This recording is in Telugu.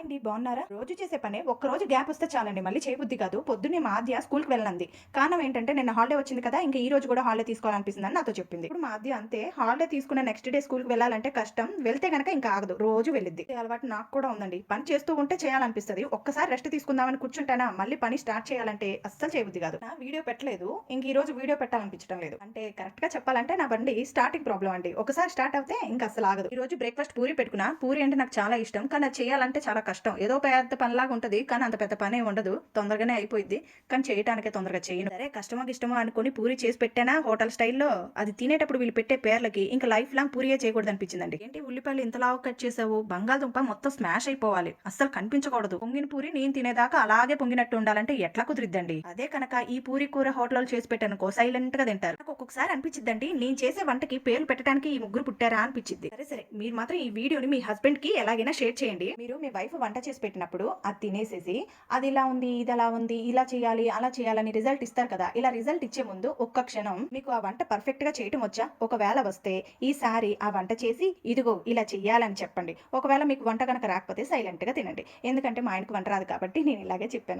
అండి బాగున్నారా? రోజు చేసే పనే ఒక్కరోజు గ్యాప్ వస్తే చాలండి మళ్ళీ చేయబుద్ధి కాదు. పొద్దున్నే మా ఆద్య స్కూల్‌కి వెళ్ళనంది. కారణం ఏంటంటే నిన్న హాలిడే వచ్చింది కదా! ఇంక ఈ రోజు కూడా హాలిడే తీసుకోవాలనిపిస్తుందని నాతో చెప్పింది. ఇప్పుడు మా ఆద్య అంతే హాలిడే తీసుకున్న నెక్స్ట్ డే స్కూల్‌కి వెళ్ళాలంటే కష్టం. వెళ్తే గనక ఇంకా ఆగదు. రోజు వెళ్ళిద్ది. ఈ అలవాటు నాకు కూడా ఉందండి. పని చేస్తూ ఉంటే చేయాలనిపిస్తది. ఒక్కసారి రెస్ట్ తీసుకుందామని కూర్చుంటానా మళ్ళీ పని స్టార్ట్ చేయాలంటే అస్సలు చేయబుద్ధి కాదు. నా వీడియో పెట్టలేదు. ఇంక ఈ రోజు వీడియో పెట్టాలనిపించడం లేదు. అంటే కరెక్ట్‌గా చెప్పాలంటే నా బండి స్టార్టింగ్ ప్రాబ్లమ్ అండి. ఒకసారి స్టార్ట్ అవుతే ఇంక అస్సలు ఆగదు. ఈ రోజు బ్రేక్‌ఫాస్ట్ పూరి పెట్టుకున్నా. పూరి అంటే నాకు చాలా ఇష్టం. కానీ అది చేయాలంటే చాలా కష్టం. ఏదో పెద్ద పనిలాగా ఉంటది. కానీ అంత పెద్ద పనేం ఉండదు. తొందరగానే అయిపోయిద్ది. కానీ చేయటానికే తొందరగా చేయను. సరే కష్టమో గిష్టమో అనుకోని పూరి చేసి పెట్టానా హోటల్ స్టైల్‌లో. అది తినేటప్పుడు వీళ్ళు పెట్టే పేర్లకి ఇంకా లైఫ్ లాంగ్ పూరియే చేయకూడదనిపించిందండి. ఏంటి ఉల్లిపాయలు ఇంత లావుగా కట్ చేసావు? బంగాళదుంప మొత్తం స్మాష్ అయిపోవాలి. అస్సలు కనిపించకూడదు. పొంగిన పూరి నేను తినేదాకా అలాగే పొంగినట్టు ఉండాలంటే ఎట్లా కుదిరిద్దండి? అదే కనుక ఈ పూరి కూర హోటల్‌లో చేసి పెట్టాననుకో సైలెంట్‌గా తింటారు. నాకు ఒక్కొక్కసారి అనిపించిద్దండి నేను చేసే వంటకి పేర్లు పెట్టడానికి ఈ ముగ్గురు పుట్టారా అనిపించిద్ది. సరే సరే మీరు మాత్రం ఈ వీడియోని మీ హస్బెండ్‌కి ఎలాగైనా షేర్ చేయండి. మీరు మీ వైఫ్ వంట చేసి పెట్టినప్పుడు అది తినేసేసి అది ఇలా ఉంది, ఇది అలా ఉంది, ఇలా చేయాలి, అలా చేయాలని రిజల్ట్ ఇస్తారు కదా! ఇలా రిజల్ట్ ఇచ్చే ముందు ఒక్క క్షణం మీకు ఆ వంట పర్ఫెక్ట్‌గా చేయటం వచ్చా? ఒకవేళ వస్తే ఈసారి ఆ వంట చేసి ఇదిగో ఇలా చెయ్యాలని చెప్పండి. ఒకవేళ మీకు వంట గనక రాకపోతే సైలెంట్‌గా తినండి. ఎందుకంటే మా ఆయనకి వంట రాదు కాబట్టి నేను ఇలాగే చెప్పాను.